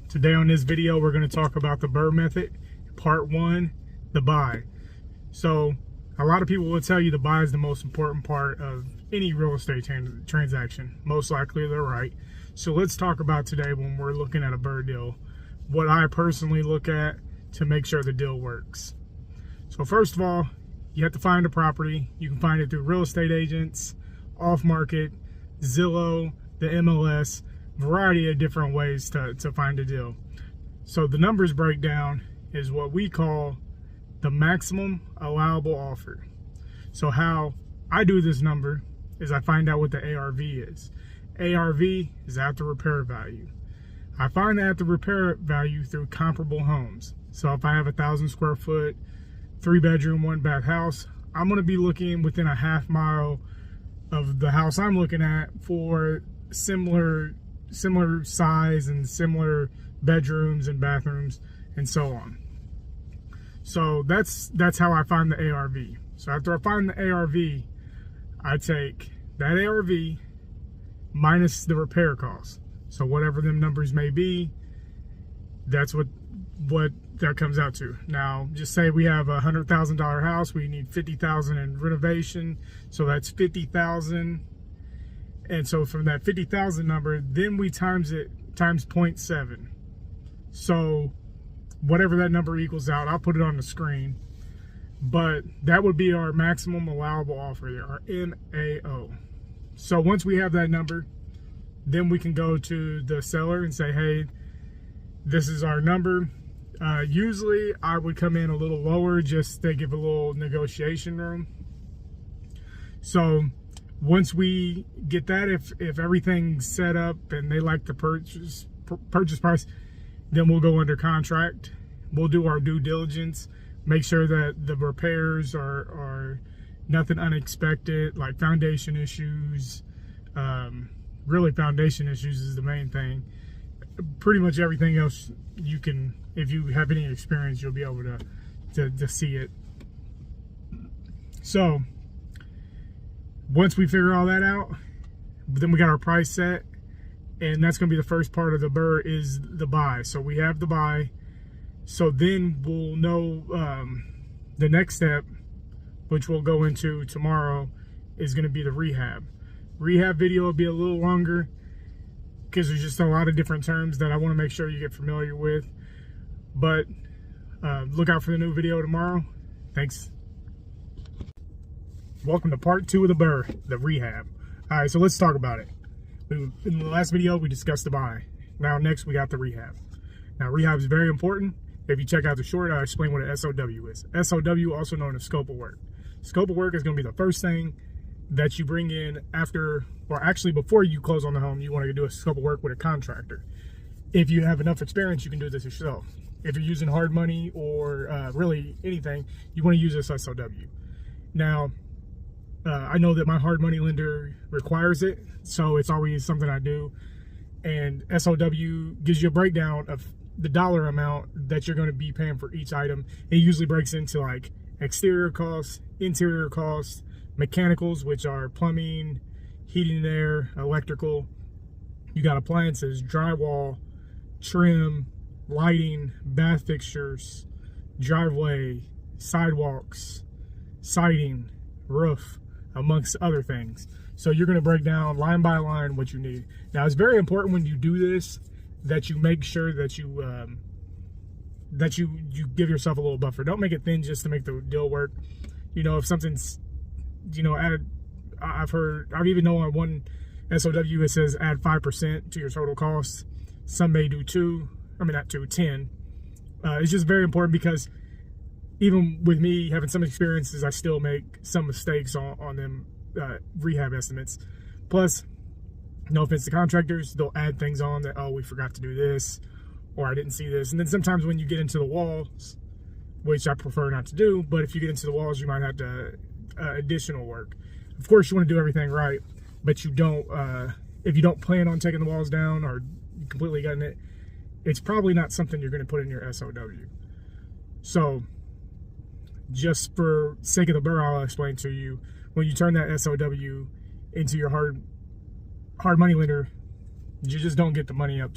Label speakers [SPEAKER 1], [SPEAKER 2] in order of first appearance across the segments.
[SPEAKER 1] Today on this video, we're going to talk about the BRRRR Method, Part 1, the buy. So, a lot of people will tell you the buy is the most important part of any real estate transaction. Most likely they're right. So let's talk about today when we're looking at a BRRRR deal, what I personally look at to make sure the deal works. So first of all, you have to find a property. You can find it through real estate agents, off-market, Zillow, the MLS, variety of different ways to find a deal. So the numbers breakdown is what we call the maximum allowable offer. So how I do this number is I find out what the ARV is. ARV is after repair value. I find that after repair value through comparable homes. So if I have 1,000 square foot, 3-bedroom, 1-bath house, I'm going to be looking within a half mile of the house I'm looking at for similar size and similar bedrooms and bathrooms and so on. So that's how I find the ARV. So after I find the ARV, I take that ARV minus the repair costs. So whatever them numbers may be, that's what that comes out to. Now, just say we have a $100,000 house, we need $50,000 in renovation, so that's $50,000. And so from that 50,000 number, then we times it times 0.7. So whatever that number equals out, I'll put it on the screen. But that would be our maximum allowable offer there, our MAO. So once we have that number, then we can go to the seller and say, hey, this is our number. Usually I would come in a little lower just to give a little negotiation room. So once we get that, if everything's set up and they like the purchase price, then we'll go under contract. We'll do our due diligence, make sure that the repairs are nothing unexpected, like foundation issues. Really, foundation issues is the main thing. Pretty much everything else you can, if you have any experience, you'll be able to see it. So once we figure all that out, then we got our price set, and that's going to be the first part of the BRRRR is the buy. So we have the buy. So then we'll know the next step, which we'll go into tomorrow, is going to be the rehab. Rehab video will be a little longer because there's just a lot of different terms that I want to make sure you get familiar with. But look out for the new video tomorrow. Thanks. Welcome to part 2 of the BRRRR, the rehab. All right, so let's talk about it. In the last video, we discussed the buy. Now next, we got the rehab. Now rehab is very important. If you check out the short, I explain what an SOW is. SOW, also known as scope of work. Scope of work is going to be the first thing that you bring in after, or actually before you close on the home. You want to do a scope of work with a contractor. If you have enough experience, you can do this yourself. If you're using hard money or really anything, you want to use this SOW. Now, I know that my hard money lender requires it, so it's always something I do. And SOW gives you a breakdown of the dollar amount that you're going to be paying for each item. It usually breaks into like exterior costs, interior costs, mechanicals, which are plumbing, heating and air, electrical. You got appliances, drywall, trim, lighting, bath fixtures, driveway, sidewalks, siding, roof, amongst other things. So you're going to break down line by line what you need. Now, it's very important when you do this that you make sure that you give yourself a little buffer. Don't make it thin just to make the deal work. You know, if something's, you know, added, I've even known on one SOW it says add 5% to your total cost. Some may do 10. It's just very important because even with me having some experiences, I still make some mistakes on them rehab estimates. Plus, no offense to contractors, they'll add things on that, oh, we forgot to do this, or I didn't see this. And then sometimes when you get into the walls, which I prefer not to do, but if you get into the walls, you might have to additional work. Of course, you want to do everything right, but you don't, if you don't plan on taking the walls down or completely gutting it, it's probably not something you're going to put in your SOW. So just for sake of the BRRRR, I'll explain to you, when you turn that SOW into your hard money lender, You just don't get the money you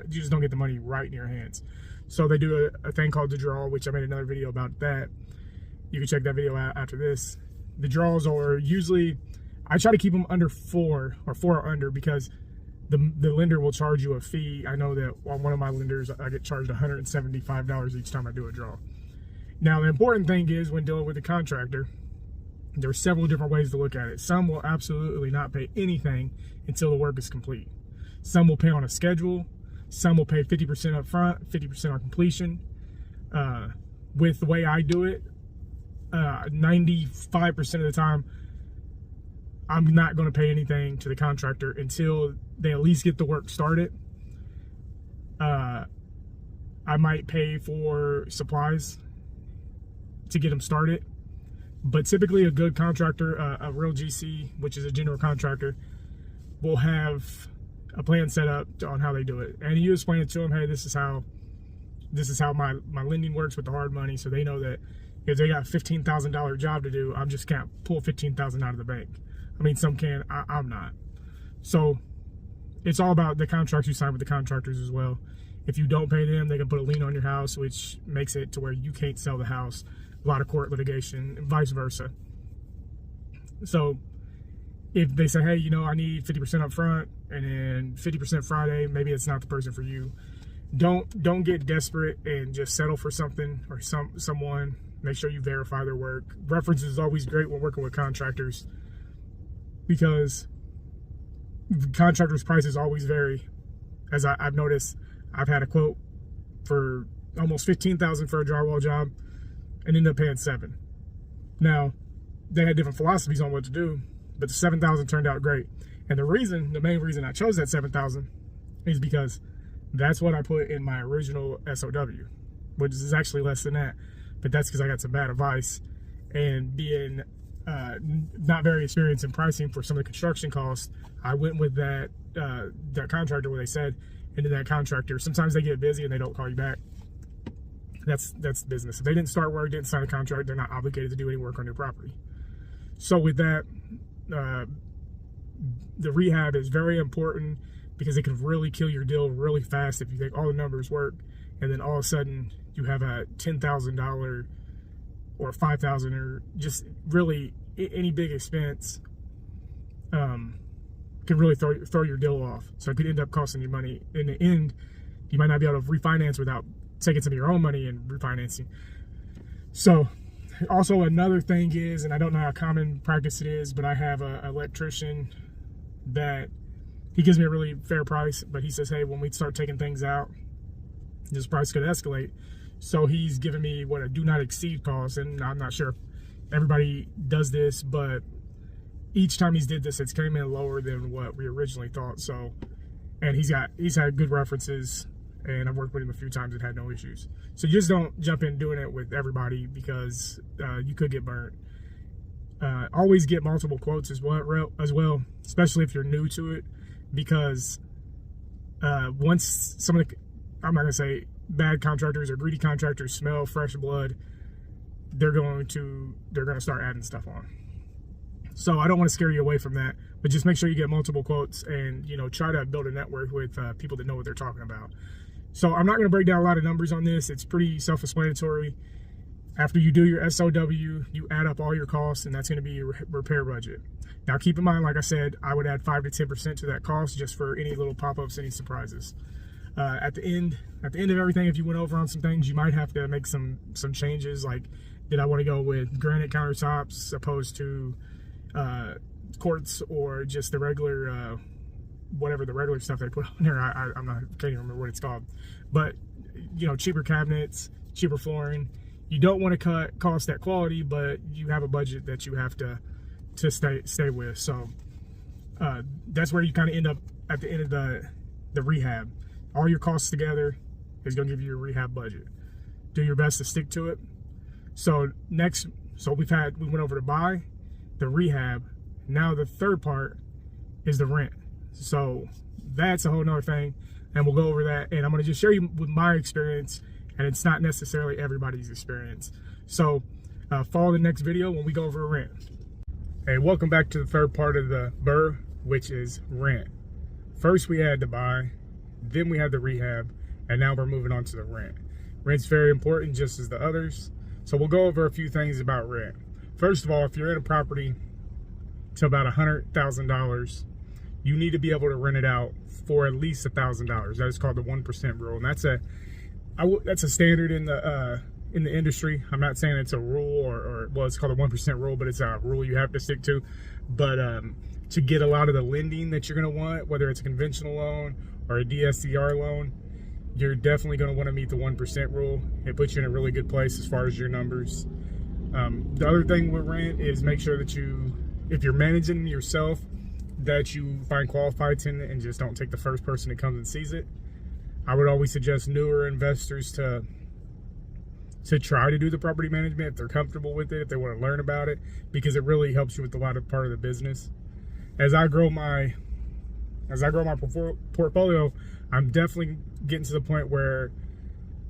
[SPEAKER 1] just don't get the money right in your hands. So they do a thing called the draw, which I made another video about that. You can check that video out after this. The draws are usually, I try to keep them under 4 or 4 or under, because the lender will charge you a fee. I know that on one of my lenders, I get charged $175 each time I do a draw. Now, the important thing is, when dealing with a contractor, there are several different ways to look at it. Some will absolutely not pay anything until the work is complete. Some will pay on a schedule. Some will pay 50% up front, 50% on completion. With the way I do it, 95% of the time, I'm not going to pay anything to the contractor until they at least get the work started. I might pay for supplies to get them started. But typically a good contractor, a real GC, which is a general contractor, will have a plan set up on how they do it. And you explain it to them, hey, this is how my lending works with the hard money, so they know that if they got a $15,000 job to do, I just can't pull $15,000 out of the bank. I mean, some can, I'm not. So it's all about the contracts you sign with the contractors as well. If you don't pay them, they can put a lien on your house, which makes it to where you can't sell the house. A lot of court litigation, and vice versa. So if they say, hey, you know, I need 50% up front and then 50% Friday, maybe it's not the person for you. Don't get desperate and just settle for something or someone. Make sure you verify their work. References is always great when working with contractors, because contractors' prices always vary. As I've noticed, I've had a quote for almost $15,000 for a drywall job and ended up paying $7,000. Now, they had different philosophies on what to do, but the $7,000 turned out great. And the main reason I chose that $7,000 is because that's what I put in my original SOW, which is actually less than that. But that's because I got some bad advice, and being not very experienced in pricing for some of the construction costs, I went with that contractor where they said, and then that contractor, sometimes they get busy and they don't call you back. That's business. If they didn't start work, didn't sign a contract, they're not obligated to do any work on their property. So with that, the rehab is very important, because it can really kill your deal really fast if you think all the numbers work, and then all of a sudden you have a $10,000 or $5,000 or just really any big expense can really throw your deal off. So it could end up costing you money. In the end, you might not be able to refinance without taking some of your own money and refinancing. So also another thing is, and I don't know how common practice it is, but I have an electrician that he gives me a really fair price, but he says, hey, when we start taking things out, this price could escalate. So he's giving me what a do not exceed cost, and I'm not sure if everybody does this, but each time he's did this, it's came in lower than what we originally thought. So, and he's had good references, and I've worked with him a few times and had no issues. So just don't jump in doing it with everybody, because you could get burnt. Always get multiple quotes as well, especially if you're new to it, because once some of the, I'm not gonna say bad contractors or greedy contractors smell fresh blood, they're gonna start adding stuff on. So I don't want to scare you away from that, but just make sure you get multiple quotes, and try to build a network with people that know what they're talking about. So I'm not going to break down a lot of numbers on this. It's pretty self-explanatory. After you do your SOW, you add up all your costs, and that's going to be your repair budget. Now keep in mind, like I said, I would add 5 to 10% to that cost, just for any little pop-ups, any surprises. At the end of everything, if you went over on some things, you might have to make some changes. Like, did I want to go with granite countertops opposed to quartz, or just the regular whatever the regular stuff they put on there? Can't even remember what it's called. But cheaper cabinets, cheaper flooring. You don't want to cut cost at quality, but you have a budget that you have to stay with. So that's where you kind of end up at the end of the rehab. All your costs together is going to give you your rehab budget. Do your best to stick to it. So we went over to buy, the rehab. Now the third part is the rent. So that's a whole nother thing, and we'll go over that. And I'm going to just share you with my experience, and it's not necessarily everybody's experience. So follow the next video when we go over rent. Hey, welcome back to the third part of the BRRRR, which is rent. First we had the buy, then we had the rehab, and now we're moving on to the rent. Rent's very important, just as the others. So we'll go over a few things about rent. First of all, if you're in a property to about $100,000, you need to be able to rent it out for at least $1,000. That is called the 1% rule, and that's a standard in the industry. I'm not saying it's a rule or well, it's called a 1% rule, but it's a rule you have to stick to. But to get a lot of the lending that you're going to want, whether it's a conventional loan or a DSCR loan, you're definitely going to want to meet the 1% rule. It puts you in a really good place as far as your numbers. The other thing with rent is make sure that if you're managing yourself, that you find qualified tenant and just don't take the first person that comes and sees it. I would always suggest newer investors to try to do the property management if they're comfortable with it, if they want to learn about it, because it really helps you with a lot of part of the business. As I grow my portfolio, I'm definitely getting to the point where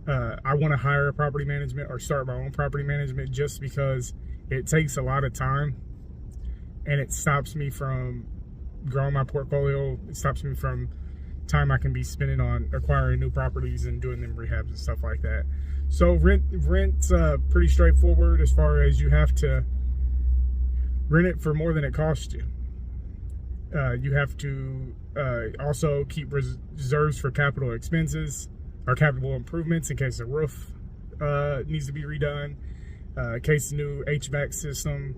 [SPEAKER 1] I want to hire a property management or start my own property management, just because it takes a lot of time and it stops me from growing my portfolio. It stops me from time I can be spending on acquiring new properties and doing them rehabs and stuff like that. So rent's pretty straightforward, as far as you have to rent it for more than it costs you. You have to also keep reserves for capital expenses or capital improvements in case the roof needs to be redone, in case the new HVAC system,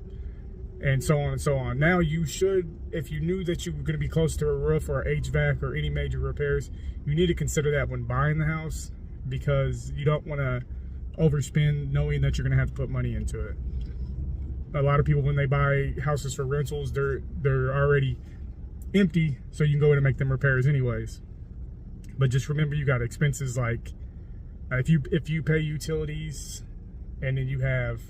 [SPEAKER 1] and so on and so on. Now, you should, if you knew that you were going to be close to a roof or HVAC or any major repairs, you need to consider that when buying the house, because you don't want to overspend knowing that you're going to have to put money into it. A lot of people, when they buy houses for rentals, they're already empty, so you can go in and make them repairs anyways. But just remember, you got expenses like if you pay utilities, and then you have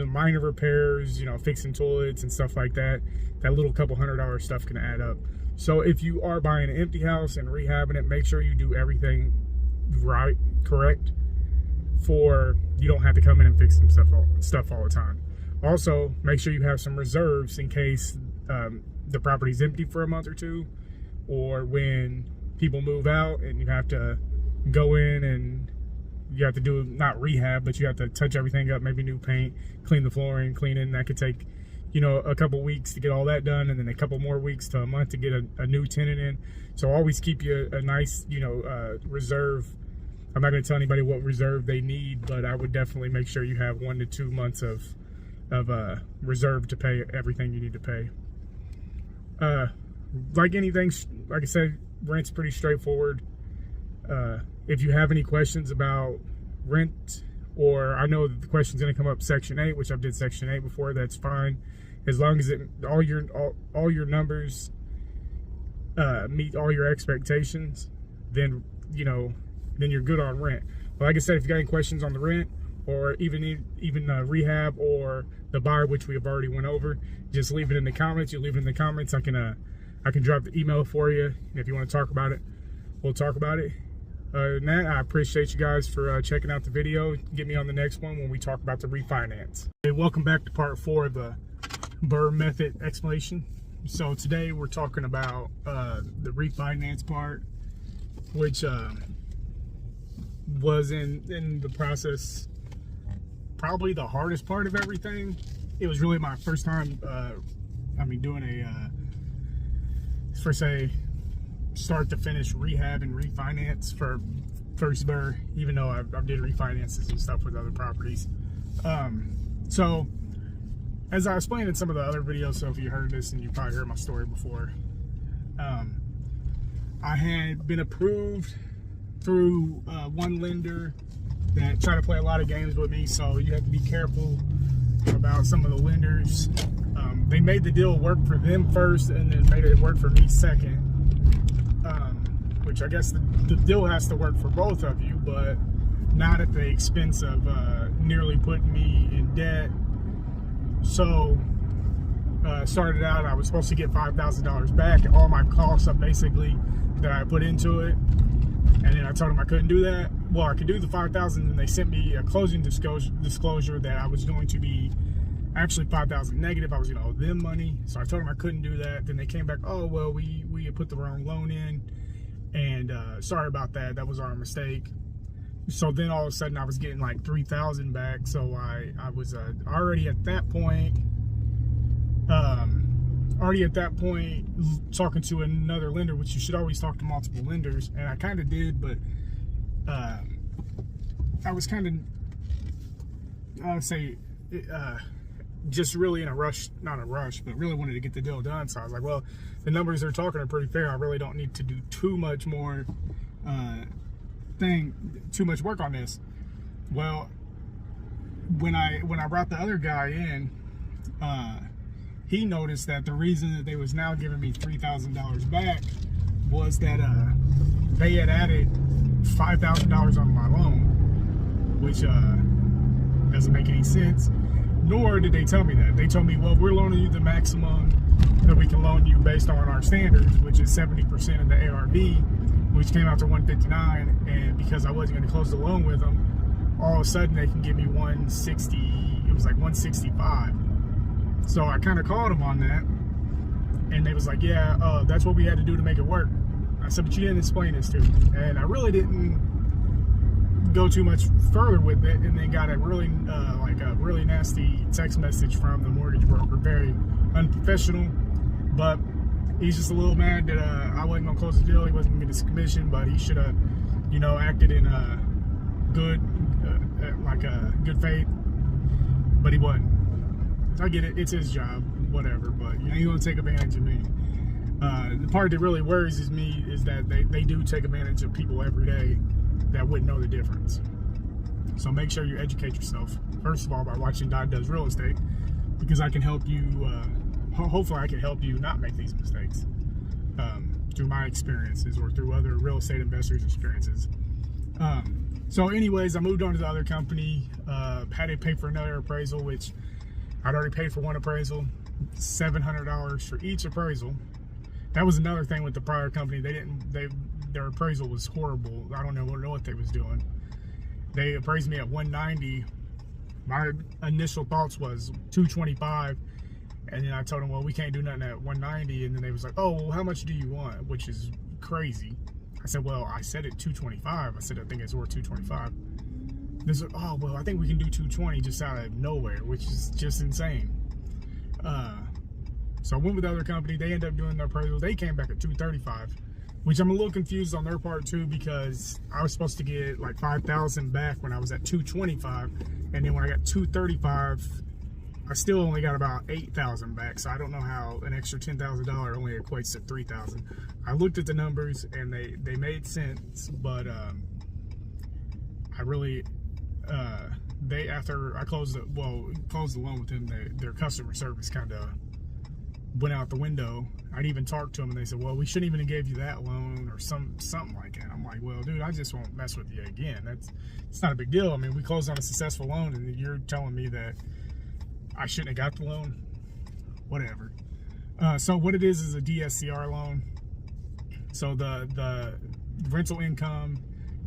[SPEAKER 1] minor repairs, fixing toilets and stuff like that, that little couple $100 stuff can add up. So if you are buying an empty house and rehabbing it, make sure you do everything correct, for you don't have to come in and fix some stuff all the time. Also, make sure you have some reserves in case the property's empty for a month or two, or when people move out and you have to go in and you have to do, not rehab, but you have to touch everything up, maybe new paint, clean the flooring, clean it, and that could take, a couple weeks to get all that done, and then a couple more weeks to a month to get a new tenant in. So always keep you a nice, reserve. I'm not going to tell anybody what reserve they need, but I would definitely make sure you have 1 to 2 months of reserve to pay everything you need to pay. Like anything, like I said, rent's pretty straightforward. If you have any questions about rent, or I know that the question's going to come up Section 8, which I've did Section 8 before, that's fine. As long as all your numbers meet all your expectations, then you're good on rent. But like I said, if you got any questions on the rent, or even rehab or the buy, which we have already went over, just leave it in the comments. You leave it in the comments. I can drop the email for you, and if you want to talk about it, we'll talk about it. Other than that, I appreciate you guys for checking out the video. Get me on the next one when we talk about the refinance. Hey, welcome back to part 4 of the BRRRR Method explanation. So today we're talking about the refinance part, which was in the process probably the hardest part of everything. It was really my first time doing a start to finish rehab and refinance for first BRRRR, even though I did refinances and stuff with other properties. So as I explained in some of the other videos, so if you heard this, and you probably heard my story before, I had been approved through one lender that tried to play a lot of games with me, so you have to be careful about some of the lenders. They made the deal work for them first, and then made it work for me second, which I guess the deal has to work for both of you, but not at the expense of nearly putting me in debt. So started out, I was supposed to get $5,000 back, all my costs up basically that I put into it. And then I told them I couldn't do that. Well, I could do the $5,000, and they sent me a closing disclosure that I was going to be actually 5,000 negative. I was gonna owe them money, so I told them I couldn't do that. Then they came back, oh well, we had put the wrong loan in, and sorry about that, that was our mistake. So then all of a sudden I was getting like 3,000 back. So I was already at that point talking to another lender, which you should always talk to multiple lenders, and I kind of did, but I was kind of, I would say, just really in a rush, not a rush, but really wanted to get the deal done. So I was like, well, the numbers they're talking are pretty fair. I really don't need to do too much more too much work on this. Well, when I brought the other guy in, he noticed that the reason that they was now giving me $3,000 back was that they had added $5,000 on my loan, which doesn't make any sense. Nor did they tell me that. They told me, well, we're loaning you the maximum that we can loan you based on our standards, which is 70% of the ARV, which came out to 159. And because I wasn't going to close the loan with them, all of a sudden they can give me 160. It was like 165. So I kind of called them on that, and they was like, yeah, that's what we had to do to make it work. I said, but you didn't explain this to me. And I really didn't go too much further with it, and then got a really really nasty text message from the mortgage broker. Very unprofessional, but he's just a little mad that I wasn't gonna close the deal. He wasn't gonna get his commission, but he should have, acted in good faith, but he wasn't. I get it, it's his job, whatever, but he gonna take advantage of me. The part that really worries me is that they do take advantage of people every day that wouldn't know the difference. So make sure you educate yourself, first of all, by watching Dad Does Real Estate, because I can help you, hopefully I can help you not make these mistakes through my experiences or through other real estate investors' experiences. So anyways, I moved on to the other company, had to pay for another appraisal, which I'd already paid for one appraisal, $700 for each appraisal. That was another thing with the prior company. Their appraisal was horrible. I don't know what they was doing. They appraised me at 190. My initial thoughts was 225, and then I told them, well, we can't do nothing at 190. And then they was like, oh, well, how much do you want? Which is crazy. I said, well, I said it 225. I said, I think it's worth 225. They said, oh, well, I think we can do 220 just out of nowhere, which is just insane. So I went with the other company. They ended up doing their appraisal. They came back at 235, which I'm a little confused on their part too, because I was supposed to get like 5,000 back when I was at 225, and then when I got 235, I still only got about 8,000 back. So I don't know how an extra $10,000 only equates to 3,000. I looked at the numbers and they made sense, but I really after I closed the loan with them, their customer service kind of went out the window. I'd even talked to them, and they said, well, we shouldn't even have gave you that loan, or something like that. I'm like, well, dude, I just won't mess with you again. It's not a big deal. I mean, we closed on a successful loan, and you're telling me that I shouldn't have got the loan? Whatever. So what it is a DSCR loan. So the rental income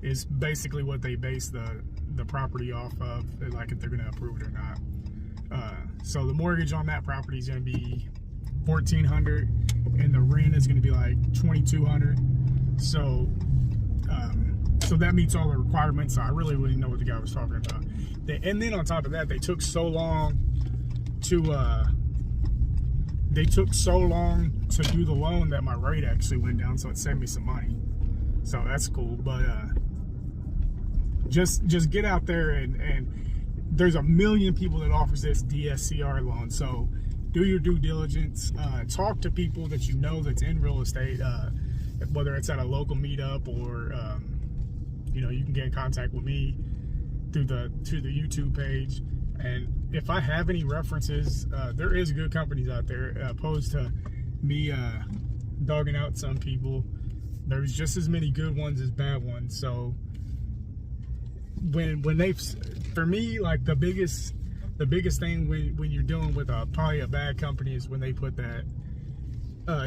[SPEAKER 1] is basically what they base the property off of, like if they're going to approve it or not. So the mortgage on that property is going to be $1,400, and the rent is going to be like $2,200. So that meets all the requirements. So I really didn't know what the guy was talking about. And then on top of that, they took so long to do the loan that my rate actually went down. So it saved me some money. So that's cool. But just get out there, and there's a million people that offers this DSCR loan. So do your due diligence. Talk to people that you know that's in real estate, whether it's at a local meetup or you can get in contact with me through the YouTube page. And if I have any references, there is good companies out there, opposed to me dogging out some people. There's just as many good ones as bad ones. So when they, for me, like the biggest thing when you're dealing with probably a bad company is when they put that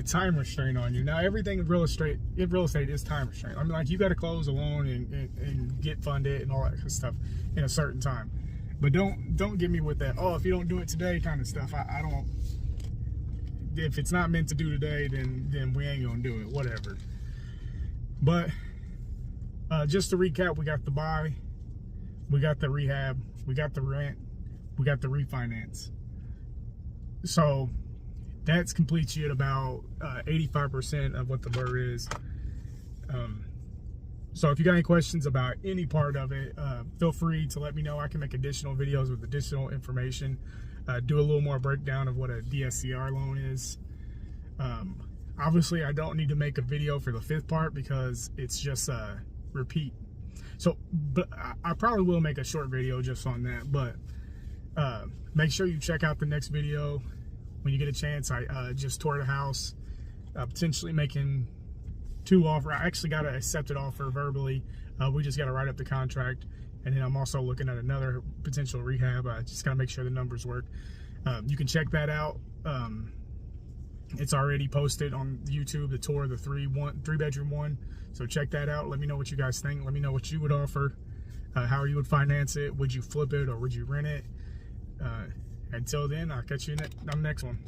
[SPEAKER 1] time restraint on you. Now everything in real estate is time restraint. I mean, like, you got to close a loan and get funded and all that kind of stuff in a certain time. But don't get me with that, oh, if you don't do it today kind of stuff. I don't, if it's not meant to do today, then we ain't gonna do it, whatever. But just to recap, we got the buy, we got the rehab, we got the rent, we got the refinance. So that's completes you at about 85% of what the BRRRR is. So if you got any questions about any part of it, feel free to let me know. I can make additional videos with additional information, do a little more breakdown of what a DSCR loan is. Obviously, I don't need to make a video for the 5th part because it's just a repeat. So, but I probably will make a short video just on that. But make sure you check out the next video when you get a chance. I just toured a house, potentially making 2 offers. I actually got an accepted offer verbally. We just got to write up the contract, and then I'm also looking at another potential rehab. I just got to make sure the numbers work. You can check that out. It's already posted on YouTube, the tour of the 3-bedroom one. So check that out. Let me know what you guys think. Let me know what you would offer, how you would finance it. Would you flip it or would you rent it? Until then, I'll catch you on the next one.